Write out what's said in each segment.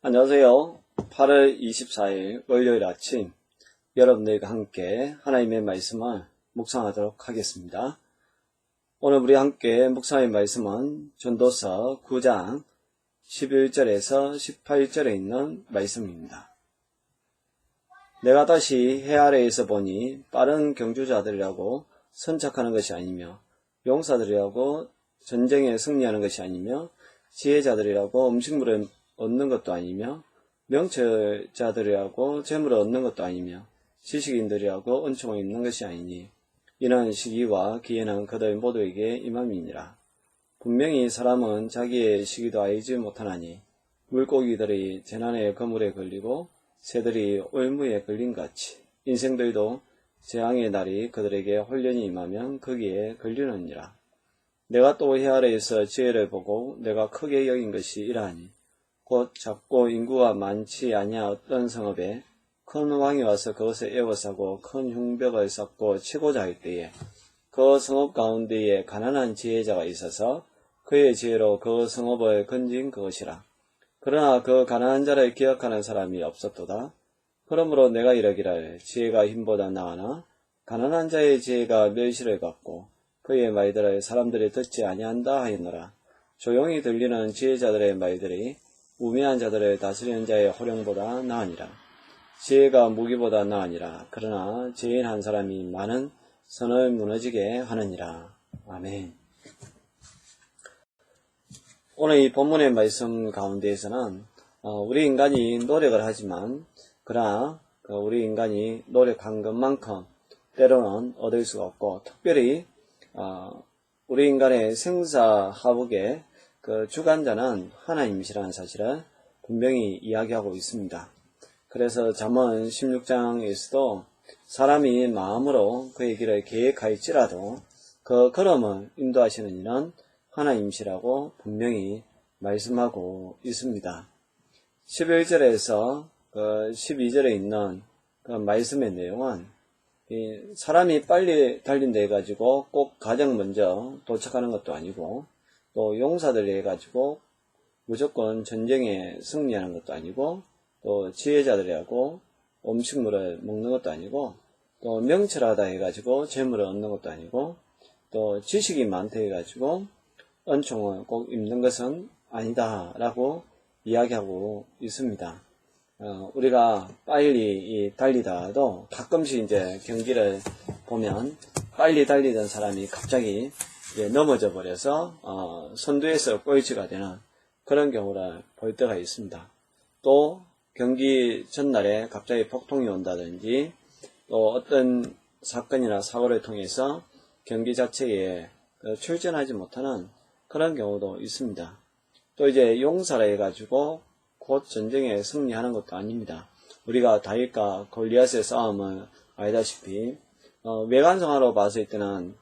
안녕하세요. 8월 24일 월요일 아침 여러분들과 함께 하나님의 말씀을 묵상하도록 하겠습니다. 오늘 우리 함께 묵상할 말씀은 전도서 9장 11절에서 18절에 있는 말씀입니다. 내가 다시 해 아래에서 보니 빠른 경주자들이라고 선착하는 것이 아니며 용사들이라고 전쟁에 승리하는 것이 아니며 지혜자들이라고 음식물을 얻는 것도 아니며 명철자들이라고 재물을 얻는 것도 아니며 지식인들이라고 은총을 입는 것이 아니니 이는 시기와 기회는 그들 모두에게 임함이니라. 분명히 사람은 자기의 시기도 알지 못하나니 물고기들이 재난의 그물에 걸리고 새들이 올무에 걸린 같이 인생들도 재앙의 날이 그들에게 홀연히 임하면 거기에 걸리느니라. 내가 또 해 아래에서 지혜를 보고 내가 크게 여긴 것이 이러하니 곧 작고 인구가 많지 아니하 어떤 성읍에 큰 왕이 와서 그것을 에워싸고 큰 흉벽을 쌓고 치고자 할 때에 그 성읍 가운데에 가난한 지혜자가 있어서 그의 지혜로 그 성읍을 건진 그것이라. 그러나 그 가난한 자를 기억하는 사람이 없었도다. 그러므로 내가 이르기를 지혜가 힘보다 나으나 가난한 자의 지혜가 멸시를 받고 그의 말들을 사람들이 듣지 아니한다 하였노라. 조용히 들리는 지혜자들의 말들이 우매한 자들을 다스리는 자의 호령보다 나으니라. 지혜가 무기보다 나으니라. 그러나 죄인 한 사람이 많은 선을 무너지게 하느니라. 아멘. 오늘 이 본문의 말씀 가운데에서는 우리 인간이 노력을 하지만 그러나 우리 인간이 노력한 것만큼 때로는 얻을 수가 없고 특별히 우리 인간의 생사화복의 그 주관자는 하나님이시라는 사실을 분명히 이야기하고 있습니다. 그래서 잠언 16장에서도 사람이 마음으로 그의 길을 계획할지라도 그 걸음을 인도하시는 이는 하나님이시라고 분명히 말씀하고 있습니다. 11절에서 12절에 있는 그 말씀의 내용은 사람이 빨리 달린다 해가지고 꼭 가장 먼저 도착하는 것도 아니고 또 용사들이 해가지고 무조건 전쟁에 승리하는 것도 아니고 또 지혜자들이라고 음식물을 먹는 것도 아니고 또 명철하다 해가지고 재물을 얻는 것도 아니고 또 지식이 많다 해가지고 은총을 꼭 입는 것은 아니다 라고 이야기하고 있습니다. 우리가 빨리 달리다가도 가끔씩 이제 경기를 보면 빨리 달리던 사람이 갑자기 넘어져 버려서 선두에서 꼴찌가 되는 그런 경우를 볼 때가 있습니다. 또 경기 전날에 갑자기 폭풍이 온다든지 또 어떤 사건이나 사고를 통해서 경기 자체에 출전하지 못하는 그런 경우도 있습니다. 또 이제 용사라 해가지고 곧 전쟁에 승리하는 것도 아닙니다. 우리가 다윗과 골리앗의 싸움을 알다시피 외관상으로 봤을 때는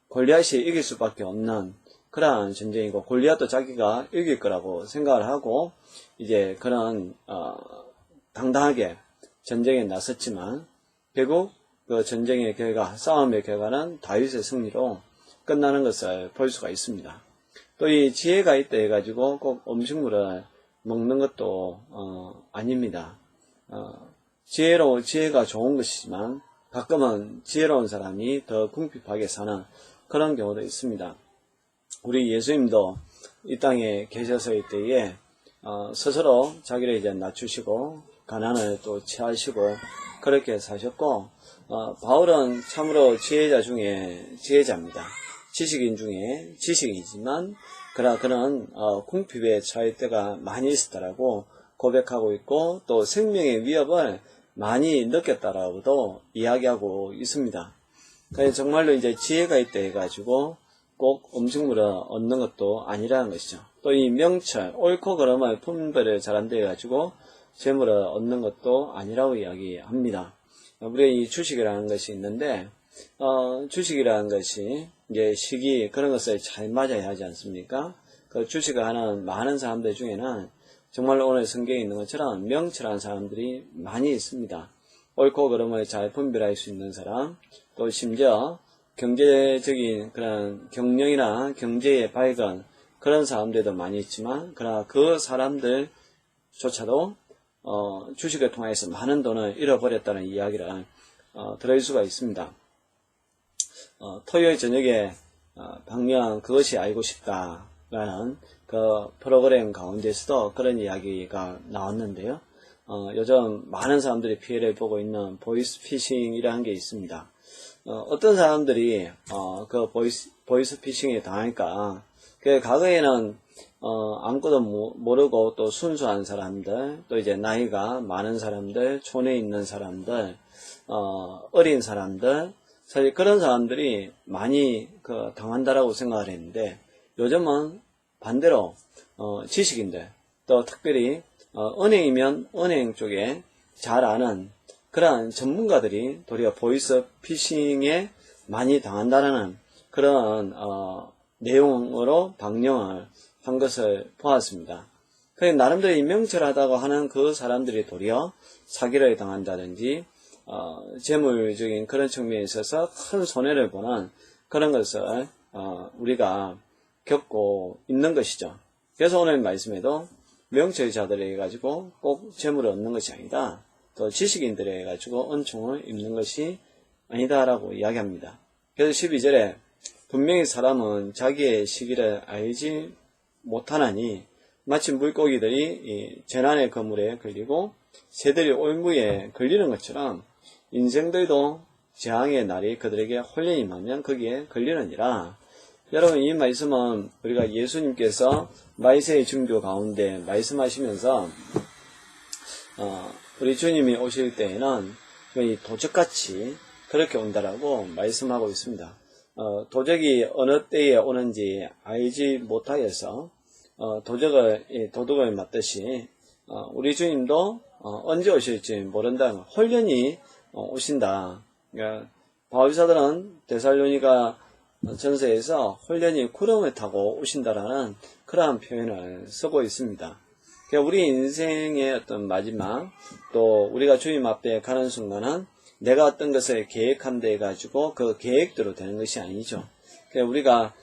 골리앗이 이길 수밖에 없는 그러한 전쟁이고 골리앗도 자기가 이길 거라고 생각을 하고 이제 그런 당당하게 전쟁에 나섰지만 결국 그 전쟁의 결과, 싸움의 결과는 다윗의 승리로 끝나는 것을 볼 수가 있습니다. 또 이 지혜가 있다 해가지고 꼭 음식물을 먹는 것도 아닙니다. 지혜가 좋은 것이지만 가끔은 지혜로운 사람이 더 궁핍하게 사는 그런 경우도 있습니다. 우리 예수님도 이 땅에 계셨을 때에 스스로 자기를 이제 낮추시고 가난을 또 취하시고 그렇게 사셨고 바울은 참으로 지혜자 중에 지혜자입니다. 지식인 중에 지식이지만 그러나 그는 궁핍에 처할 때가 많이 있었다라고 고백하고 있고 또 생명의 위협을 많이 느꼈다라고도 이야기하고 있습니다. 그래서 정말로 이제 지혜가 있다 해가지고 꼭 음식물을 얻는 것도 아니라는 것이죠. 또 이 명철, 옳고 그름을 분별을 잘한다 해가지고 재물을 얻는 것도 아니라고 이야기합니다. 우리가 이 주식이라는 것이 있는데 주식이라는 것이 이제 시기 그런 것을 잘 맞아야 하지 않습니까? 그 주식을 하는 많은 사람들 중에는 정말로 오늘 성경에 있는 것처럼 명철한 사람들이 많이 있습니다. 옳고 그름을 잘 분별할 수 있는 사람, 또 심지어 경제적인 그런 경영이나 경제에 밝은 그런 사람들도 많이 있지만, 그러나 그 사람들 조차도 주식을 통해서 많은 돈을 잃어버렸다는 이야기를 들을 수가 있습니다. 토요일 저녁에 박명 그것이 알고 싶다라는 그 프로그램 가운데서도 그런 이야기가 나왔는데요. 요즘 많은 사람들이 피해를 보고 있는 보이스피싱이라는 게 있습니다. 어떤 사람들이 그 보이스피싱에 당하니까 그 과거에는 아무것도 모르고 또 순수한 사람들, 또 이제 나이가 많은 사람들, 촌에 있는 사람들, 어린 사람들, 사실 그런 사람들이 많이 당한다라고 생각을 했는데, 요즘은 반대로 지식인들, 또 특별히 은행이면 은행 쪽에 잘 아는 그러한 전문가들이 도리어 보이스 피싱에 많이 당한다는 그런 내용으로 방영을 한 것을 보았습니다. 나름대로 명철하다고 하는 그 사람들이 도리어 사기를 당한다든지 재물적인 그런 측면에 있어서 큰 손해를 보는 그런 것을 우리가 겪고 있는 것이죠. 그래서 오늘 말씀에도 명철자들에 가지고 꼭 재물을 얻는 것이 아니다. 또 지식인들에 가지고 은총을 입는 것이 아니다라고 이야기합니다. 그래서 12절에 분명히 사람은 자기의 시기를 알지 못하나니 마치 물고기들이 재난의 그물에 걸리고 새들이 올무에 걸리는 것처럼 인생들도 재앙의 날이 그들에게 홀려 임하면 거기에 걸리느니라. 여러분, 이 말씀은 우리가 예수님께서 마이세의 증조 가운데 말씀하시면서 우리 주님이 오실 때에는 거의 도적같이 그렇게 온다라고 말씀하고 있습니다. 도적이 어느 때에 오는지 알지 못하여서 도둑을 맞듯이 우리 주님도 언제 오실지 모른다는 홀연히 오신다. 그러니까 바울사들은 데살로니가 전서에서 홀연히 구름을 타고 오신다라는 그러한 표현을 쓰고 있습니다. 그러니까 우리 인생의 어떤 마지막, 또 우리가 주님 앞에 가는 순간은 내가 어떤 것을 계획한 데 가지고 그 계획대로 되는 것이 아니죠. 그러니까 우리가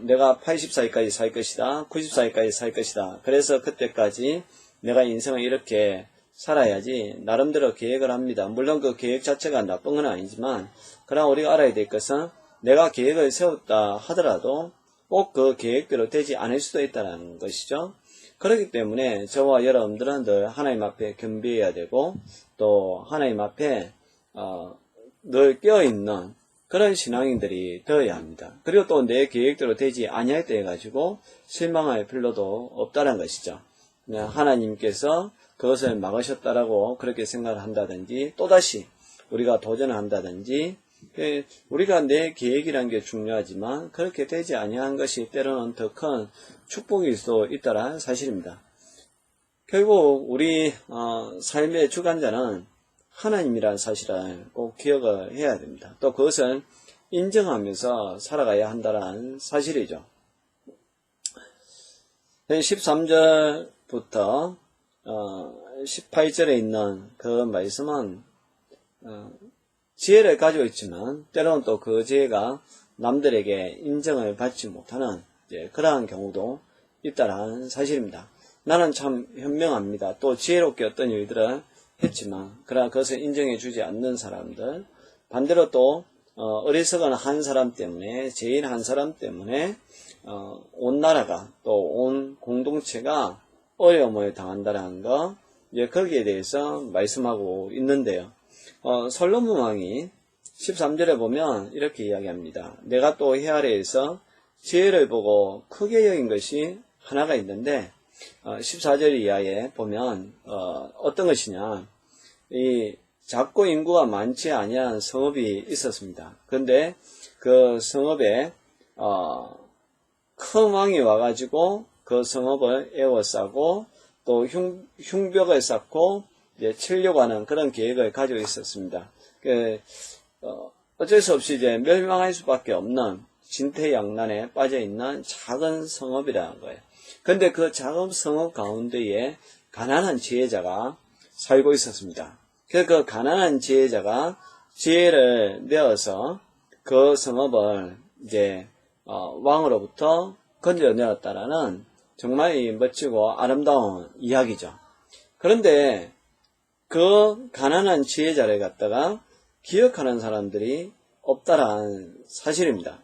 내가 80살까지 살 것이다, 90살까지 살 것이다. 그래서 그때까지 내가 인생을 이렇게 살아야지 나름대로 계획을 합니다. 물론 그 계획 자체가 나쁜 건 아니지만, 그러나 우리가 알아야 될 것은 내가 계획을 세웠다 하더라도 꼭 그 계획대로 되지 않을 수도 있다는 것이죠. 그렇기 때문에 저와 여러분들은 늘 하나님 앞에 겸비해야 되고, 또 하나님 앞에 늘 깨어있는 그런 신앙인들이 되어야 합니다. 그리고 또 내 계획대로 되지 아니할 때 가지고 실망할 필요도 없다는 것이죠. 하나님께서 그것을 막으셨다라고 그렇게 생각을 한다든지, 또다시 우리가 도전을 한다든지, 우리가 내 계획이라는 게 중요하지만 그렇게 되지 아니한 것이 때로는 더 큰 축복일 수 있다는 사실입니다. 결국 우리 삶의 주관자는 하나님이라는 사실을 꼭 기억을 해야 됩니다. 또 그것을 인정하면서 살아가야 한다는 사실이죠. 13절부터 18절에 있는 그 말씀은 지혜를 가지고 있지만 때로는 또 그 지혜가 남들에게 인정을 받지 못하는 그러한 경우도 있다는 사실입니다. 나는 참 현명합니다. 또 지혜롭게 어떤 일들을 했지만 그러나 그것을 인정해 주지 않는 사람들, 반대로 또 어리석은 한 사람 때문에, 죄인 한 사람 때문에 온 나라가 또 온 공동체가 어려움을 당한다는 것, 거기에 대해서 말씀하고 있는데요. 솔로몬 왕이 13절에 보면 이렇게 이야기합니다. 내가 또 해 아래에서 지혜를 보고 크게 여긴 것이 하나가 있는데, 14절 이하에 보면 어떤 것이냐, 이 작고 인구가 많지 아니한 성읍이 있었습니다. 그런데 그 성읍에 큰 왕이 와가지고 그 성읍을 에워싸고 또 흉벽을 쌓고 치려고 하는 그런 계획을 가지고 있었습니다. 어쩔 수 없이 멸망할 수밖에 없는 진퇴양난에 빠져있는 작은 성읍이라는 거예요. 근데 그 작은 성읍 가운데에 가난한 지혜자가 살고 있었습니다. 그래서 그 가난한 지혜자가 지혜를 내어서 그 성읍을 왕으로부터 건져내었다라는 정말 멋지고 아름다운 이야기죠. 그런데 그 가난한 지혜자를 갖다가 기억하는 사람들이 없다라는 사실입니다.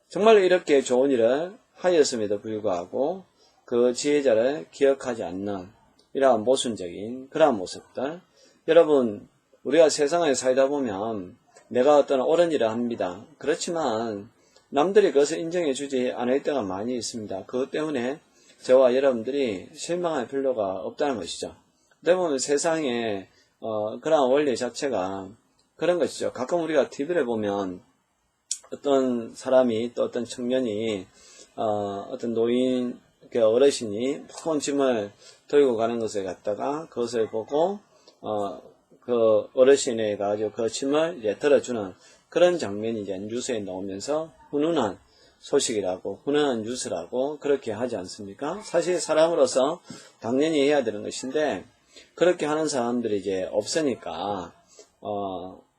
정말로 이렇게 좋은 일을 하였음에도 불구하고 그 지혜자를 기억하지 않는 이러한 모순적인 그러한 모습들. 여러분, 우리가 세상에 살다 보면 내가 어떤 옳은 일을 합니다. 그렇지만 남들이 그것을 인정해 주지 않을 때가 많이 있습니다. 그것 때문에 저와 여러분들이 실망할 필요가 없다는 것이죠. 어떻게 보면 세상에 그러한 원리 자체가 그런 것이죠. 가끔 우리가 TV를 보면 어떤 사람이 또 어떤 청년이 어떤 노인 어르신이 무거운 짐을 들고 가는 것을 갖다가 그것을 보고 그 어르신이 가지고 그 짐을 이제 들어주는 그런 장면이 이제 뉴스에 나오면서 훈훈한 소식이라고, 훈훈한 뉴스라고 그렇게 하지 않습니까? 사실 사람으로서 당연히 해야 되는 것인데 그렇게 하는 사람들이 이제 없으니까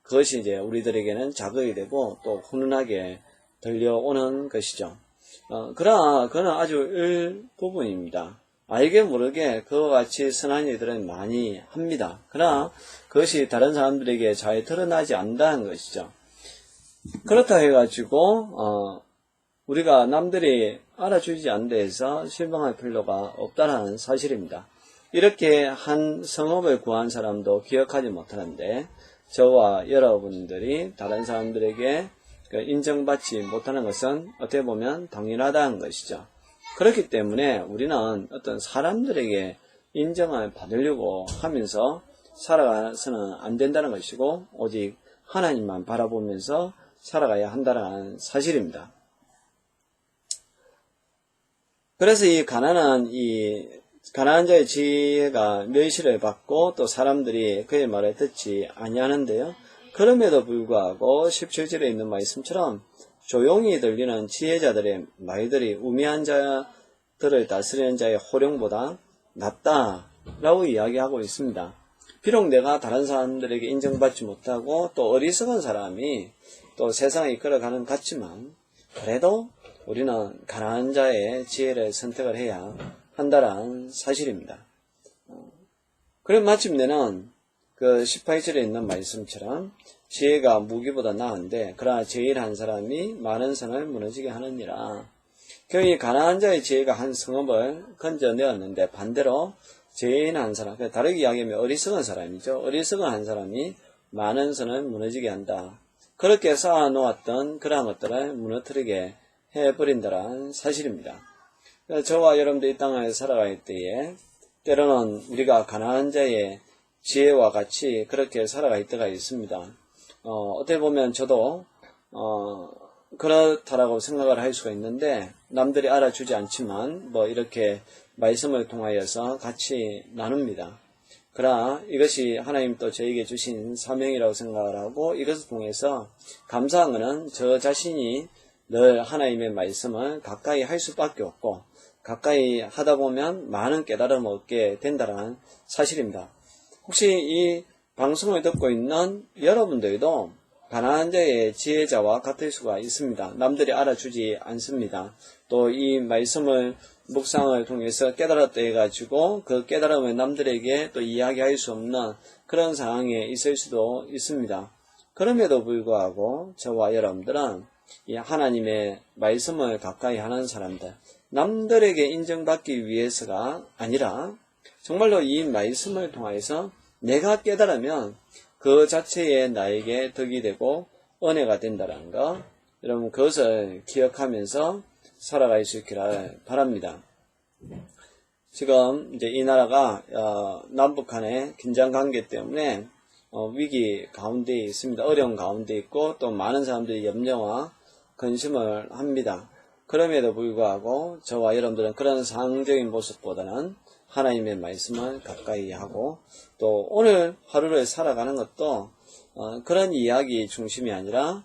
그것이 이제 우리들에게는 자극이 되고 또 훈훈하게 들려오는 것이죠. 그러나 그는 아주 일부분입니다. 알게 모르게 그와 같이 선한 일들은 많이 합니다. 그러나 그것이 다른 사람들에게 잘 드러나지 않는다는 것이죠. 그렇다 해가지고 우리가 남들이 알아주지 않는 데에서 실망할 필요가 없다는 사실입니다. 이렇게 한 성업을 구한 사람도 기억하지 못하는데 저와 여러분들이 다른 사람들에게 인정받지 못하는 것은 어떻게 보면 당연하다는 것이죠. 그렇기 때문에 우리는 어떤 사람들에게 인정을 받으려고 하면서 살아가서는 안 된다는 것이고 오직 하나님만 바라보면서 살아가야 한다는 사실입니다. 그래서 이 가난한 자의 지혜가 멸시를 받고 또 사람들이 그의 말을 듣지 아니하는데요. 그럼에도 불구하고 17절에 있는 말씀처럼 조용히 들리는 지혜자들의 말들이 우매한 자들을 다스리는 자의 호령보다 낫다라고 이야기하고 있습니다. 비록 내가 다른 사람들에게 인정받지 못하고 또 어리석은 사람이 또 세상을 이끌어가는 것 같지만 그래도 우리는 가난한 자의 지혜를 선택을 해야 한다는 사실입니다. 그럼 마침내는 그 18절에 있는 말씀처럼 지혜가 무기보다 나은데 그러나 제일한 사람이 많은 성을 무너지게 하느니라. 이 가난한 자의 지혜가 한 성읍을 건져내었는데 반대로 제일한 사람, 다르게 이야기하면 어리석은 사람이죠. 어리석은 한 사람이 많은 성을 무너지게 한다. 그렇게 쌓아놓았던 그러한 것들을 무너뜨리게 해버린다는 사실입니다. 저와 여러분들 이 땅을 살아갈 때에 때로는 우리가 가난한 자의 지혜와 같이 그렇게 살아갈 때가 있습니다. 어떻게 보면 저도 그렇다라고 생각을 할 수가 있는데 남들이 알아주지 않지만 이렇게 말씀을 통하여서 같이 나눕니다. 그러나 이것이 하나님 또 저에게 주신 사명이라고 생각을 하고 이것을 통해서 감사한 것은 저 자신이 늘 하나님의 말씀을 가까이 할 수밖에 없고 가까이 하다 보면 많은 깨달음을 얻게 된다는 사실입니다. 혹시 이 방송을 듣고 있는 여러분들도 가난한 자의 지혜자와 같을 수가 있습니다. 남들이 알아주지 않습니다. 또 이 말씀을 묵상을 통해서 깨달았다 해가지고 그 깨달음을 남들에게 또 이야기할 수 없는 그런 상황에 있을 수도 있습니다. 그럼에도 불구하고 저와 여러분들은 이 하나님의 말씀을 가까이 하는 사람들, 남들에게 인정받기 위해서가 아니라 정말로 이 말씀을 통해서 내가 깨달으면 그 자체에 나에게 덕이 되고 은혜가 된다는 것, 여러분 그것을 기억하면서 살아갈 수 있기를 바랍니다. 지금 이제 이 나라가 남북 간의 긴장 관계 때문에 위기 가운데 있습니다. 어려운 가운데 있고 또 많은 사람들이 염려와 근심을 합니다. 그럼에도 불구하고 저와 여러분들은 그런 상황적인 모습보다는 하나님의 말씀을 가까이 하고 또 오늘 하루를 살아가는 것도 그런 이야기 중심이 아니라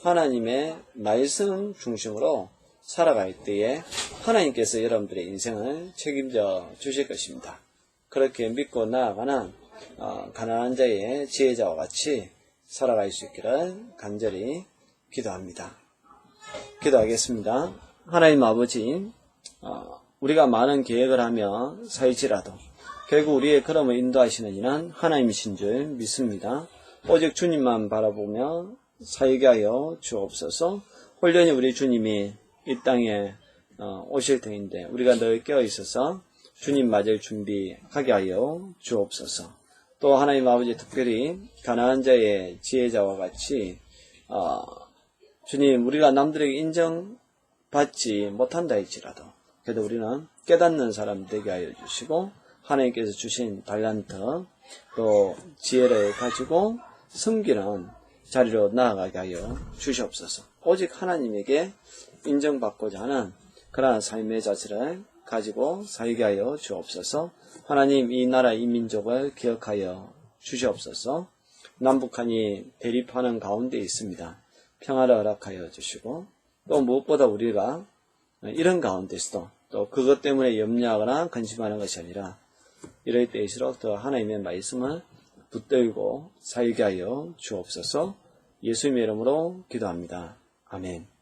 하나님의 말씀 중심으로 살아갈 때에 하나님께서 여러분들의 인생을 책임져 주실 것입니다. 그렇게 믿고 나아가는 가난한 자의 지혜자와 같이 살아갈 수 있기를 간절히 기도합니다. 기도하겠습니다. 하나님 아버지, 우리가 많은 계획을 하며 살지라도 결국 우리의 걸음을 인도하시는 이는 하나님이신 줄 믿습니다. 오직 주님만 바라보며 살게 하여 주옵소서. 홀연히 우리 주님이 이 땅에 오실 터인데 우리가 늘 깨어있어서 주님 맞을 준비하게 하여 주옵소서. 또 하나님 아버지 특별히 가난한 자의 지혜자와 같이 주님 우리가 남들에게 인정받지 못한다 할지라도 그래도 우리는 깨닫는 사람 되게 하여 주시고 하나님께서 주신 달란트 또 지혜를 가지고 섬기는 자리로 나아가게 하여 주시옵소서. 오직 하나님에게 인정받고자 하는 그러한 삶의 자세를 가지고 살게 하여 주옵소서. 하나님 이 나라 이 민족을 기억하여 주시옵소서. 남북한이 대립하는 가운데 있습니다. 평화를 허락하여 주시고 또 무엇보다 우리가 이런 가운데서도 또 그것 때문에 염려하거나 근심하는 것이 아니라 이럴 때일수록 더 하나님의 말씀을 붙들고 살게 하여 주옵소서. 예수님의 이름으로 기도합니다. 아멘.